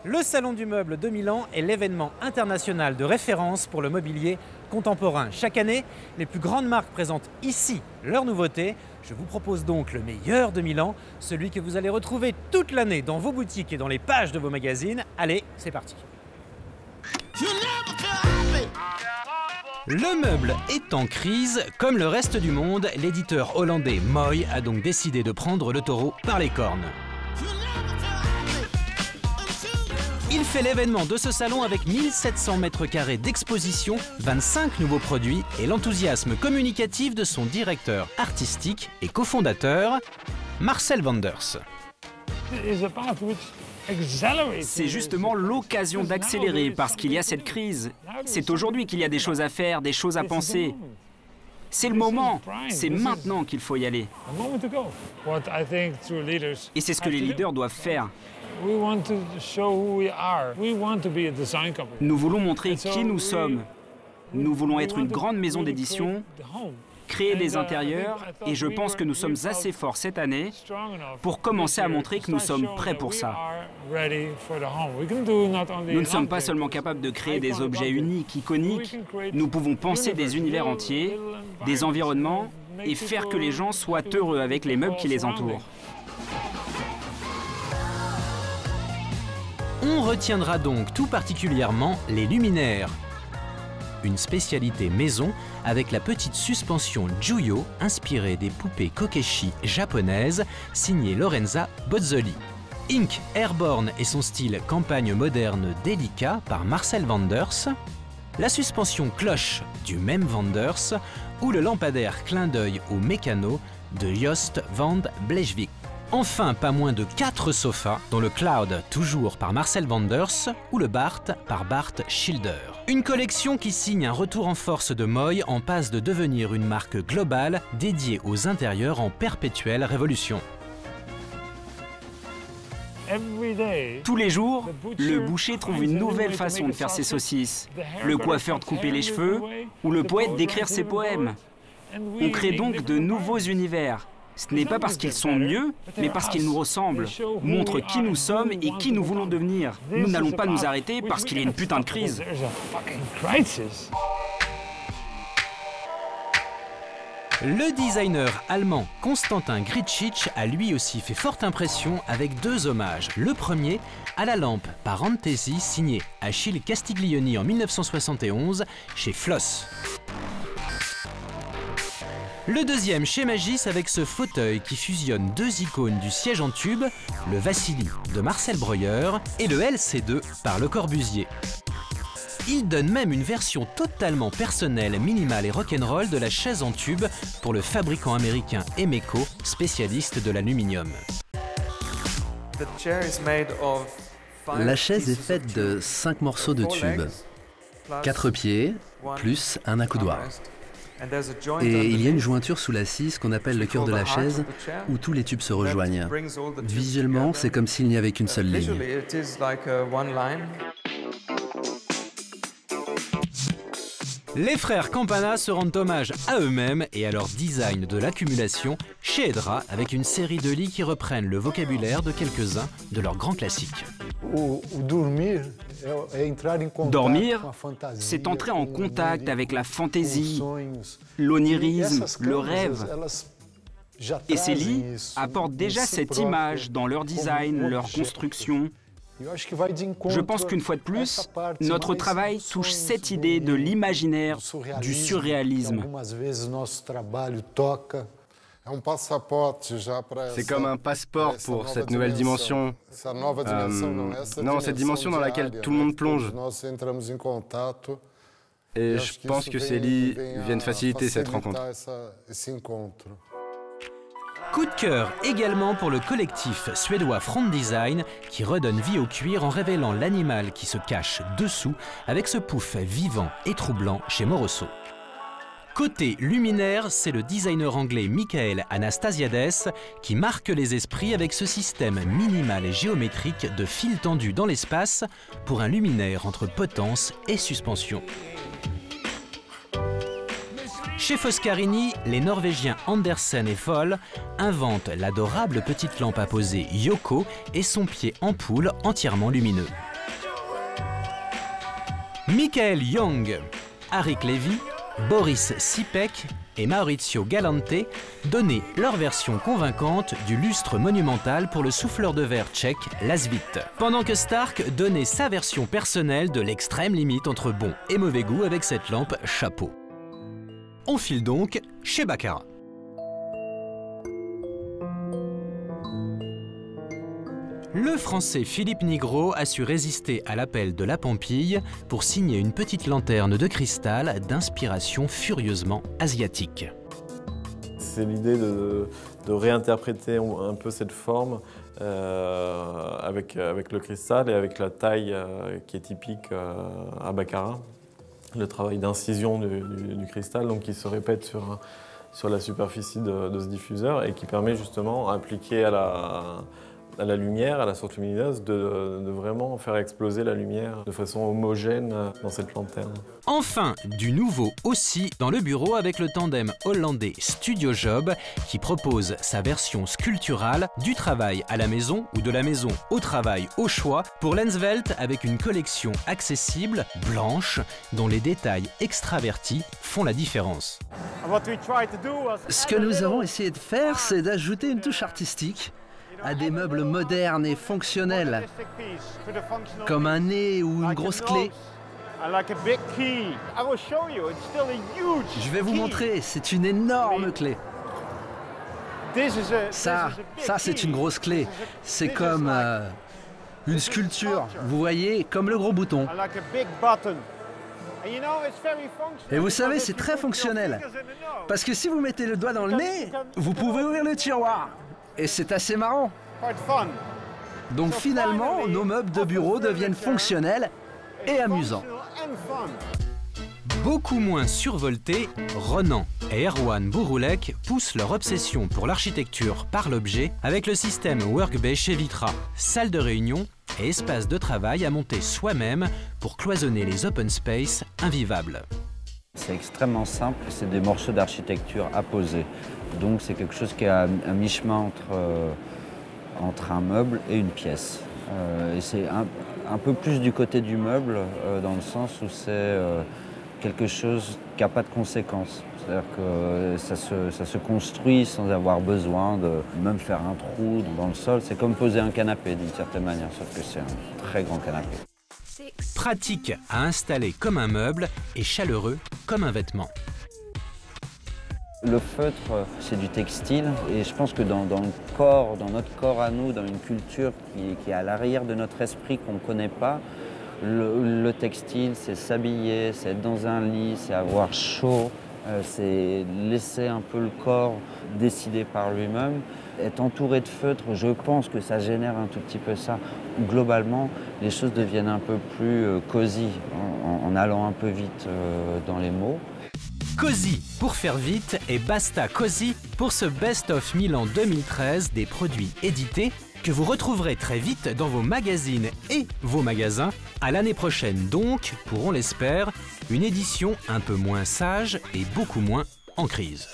Le Salon du Meuble de Milan est l'événement international de référence pour le mobilier contemporain. Chaque année, les plus grandes marques présentent ici leurs nouveautés. Je vous propose donc le meilleur de Milan, celui que vous allez retrouver toute l'année dans vos boutiques et dans les pages de vos magazines. Allez, c'est parti! Le meuble est en crise. Comme le reste du monde, l'éditeur hollandais Moy a donc décidé de prendre le taureau par les cornes. Il fait l'événement de ce salon avec 1700 mètres carrés d'exposition, 25 nouveaux produits et l'enthousiasme communicatif de son directeur artistique et cofondateur, Marcel Wanders. C'est justement l'occasion d'accélérer parce qu'il y a cette crise. C'est aujourd'hui qu'il y a des choses à faire, des choses à penser. C'est le moment, c'est maintenant qu'il faut y aller. Et c'est ce que les leaders doivent faire. Nous voulons montrer qui nous sommes. Nous voulons être une grande maison d'édition, créer des intérieurs, et je pense que nous sommes assez forts cette année pour commencer à montrer que nous sommes prêts pour ça. Nous ne sommes pas seulement capables de créer des objets uniques, iconiques, nous pouvons penser des univers entiers, des environnements, et faire que les gens soient heureux avec les meubles qui les entourent. On retiendra donc tout particulièrement les luminaires. Une spécialité maison avec la petite suspension Juyo inspirée des poupées Kokeshi japonaises signée Lorenza Bozzoli. Ink Airborne et son style campagne moderne délicat par Marcel Wanders. La suspension Cloche du même Wanders ou le lampadaire clin d'œil au mécano de Joost van Bleeswijk. Enfin, pas moins de 4 sofas, dont le Cloud, toujours par Marcel Wanders, ou le Bart par Bart Schilder. Une collection qui signe un retour en force de Moy en passe de devenir une marque globale dédiée aux intérieurs en perpétuelle révolution. Tous les jours, le boucher trouve une nouvelle façon de faire ses saucisses, le coiffeur de couper les cheveux, ou le poète d'écrire ses poèmes. On crée donc de nouveaux univers. Ce n'est pas parce qu'ils sont mieux, mais parce qu'ils nous ressemblent, montrent qui nous sommes et qui nous voulons devenir. Nous n'allons pas nous arrêter parce qu'il y a une putain de crise. Le designer allemand Constantin Gritschisch a lui aussi fait forte impression avec 2 hommages. Le premier à la lampe par Antesi, signé Achille Castiglioni en 1971 chez Floss. Le deuxième chez Magis avec ce fauteuil qui fusionne 2 icônes du siège en tube, le Vassili de Marcel Breuer et le LC2 par Le Corbusier. Il donne même une version totalement personnelle, minimale et rock'n'roll de la chaise en tube pour le fabricant américain Emeco, spécialiste de l'aluminium. La chaise est faite de 5 morceaux de tube, 4 pieds, plus un accoudoir. Et il y a une jointure sous l'assise qu'on appelle le cœur de la chaise, où tous les tubes se rejoignent. Visuellement, c'est comme s'il n'y avait qu'une seule ligne. Les frères Campana se rendent hommage à eux-mêmes et à leur design de l'accumulation chez Edra avec une série de lits qui reprennent le vocabulaire de quelques-uns de leurs grands classiques. Dormir, c'est entrer en contact avec la fantaisie, l'onirisme, le rêve. Et ces lits apportent déjà cette image dans leur design, leur construction. Je pense qu'une fois de plus, notre travail touche cette idée de l'imaginaire, du surréalisme. C'est comme un passeport pour cette nouvelle dimension. Non, cette dimension dans laquelle tout le monde plonge. Et je pense que ces lits viennent faciliter cette rencontre. Coup de cœur également pour le collectif suédois Front Design qui redonne vie au cuir en révélant l'animal qui se cache dessous avec ce pouf vivant et troublant chez Moroso. Côté luminaire, c'est le designer anglais Michael Anastasiades qui marque les esprits avec ce système minimal et géométrique de fils tendus dans l'espace pour un luminaire entre potence et suspension. Chez Foscarini, les Norvégiens Andersen et Foll inventent l'adorable petite lampe à poser Yoko et son pied ampoule entièrement lumineux. Michael Young, Arik Levy, Boris Sipek et Maurizio Galante donnaient leur version convaincante du lustre monumental pour le souffleur de verre tchèque Lasvit, pendant que Stark donnait sa version personnelle de l'extrême limite entre bon et mauvais goût avec cette lampe chapeau. On file donc chez Baccarat. Le Français Philippe Nigro a su résister à l'appel de la Pampille pour signer une petite lanterne de cristal d'inspiration furieusement asiatique. C'est l'idée de réinterpréter un peu cette forme avec le cristal et avec la taille qui est typique à Baccarat. Le travail d'incision du cristal donc, qui se répète sur la superficie de ce diffuseur et qui permet justement, appliqué à la lumière, à la source lumineuse, de vraiment faire exploser la lumière de façon homogène dans cette lanterne. Enfin, du nouveau aussi dans le bureau avec le tandem hollandais Studio Job qui propose sa version sculpturale du travail à la maison ou de la maison au travail au choix pour Lenswelt avec une collection accessible, blanche, dont les détails extravertis font la différence. Ce que nous avons essayé de faire, c'est d'ajouter une touche artistique à des meubles modernes et fonctionnels, comme un nez ou une grosse clé. Je vais vous montrer, c'est une énorme clé. Ça c'est une grosse clé. C'est comme une sculpture, vous voyez, comme le gros bouton. Et vous savez, c'est très fonctionnel. Parce que si vous mettez le doigt dans le nez, vous pouvez ouvrir le tiroir. Et c'est assez marrant. Donc finalement, nos meubles de bureau deviennent fonctionnels et amusants. Beaucoup moins survoltés, Ronan et Erwan Bouroulek poussent leur obsession pour l'architecture par l'objet avec le système Workbay chez Vitra, salle de réunion et espace de travail à monter soi-même pour cloisonner les open space invivables. C'est extrêmement simple, c'est des morceaux d'architecture à poser. Donc c'est quelque chose qui est à mi-chemin entre un meuble et une pièce. Et c'est un peu plus du côté du meuble, dans le sens où c'est quelque chose qui n'a pas de conséquences. C'est-à-dire que ça se construit sans avoir besoin de même faire un trou dans le sol. C'est comme poser un canapé d'une certaine manière, sauf que c'est un très grand canapé. Pratique à installer comme un meuble et chaleureux comme un vêtement. Le feutre, c'est du textile et je pense que dans notre corps à nous, dans une culture qui est à l'arrière de notre esprit qu'on ne connaît pas, le textile, c'est s'habiller, c'est être dans un lit, c'est avoir chaud, c'est laisser un peu le corps décider par lui-même. Être entouré de feutre, je pense que ça génère un tout petit peu ça. Globalement, les choses deviennent un peu plus cosy en allant un peu vite dans les mots. Cosy pour faire vite et basta cosy pour ce Best of Milan 2013 des produits édités que vous retrouverez très vite dans vos magazines et vos magasins. À l'année prochaine donc, pour on l'espère, une édition un peu moins sage et beaucoup moins en crise.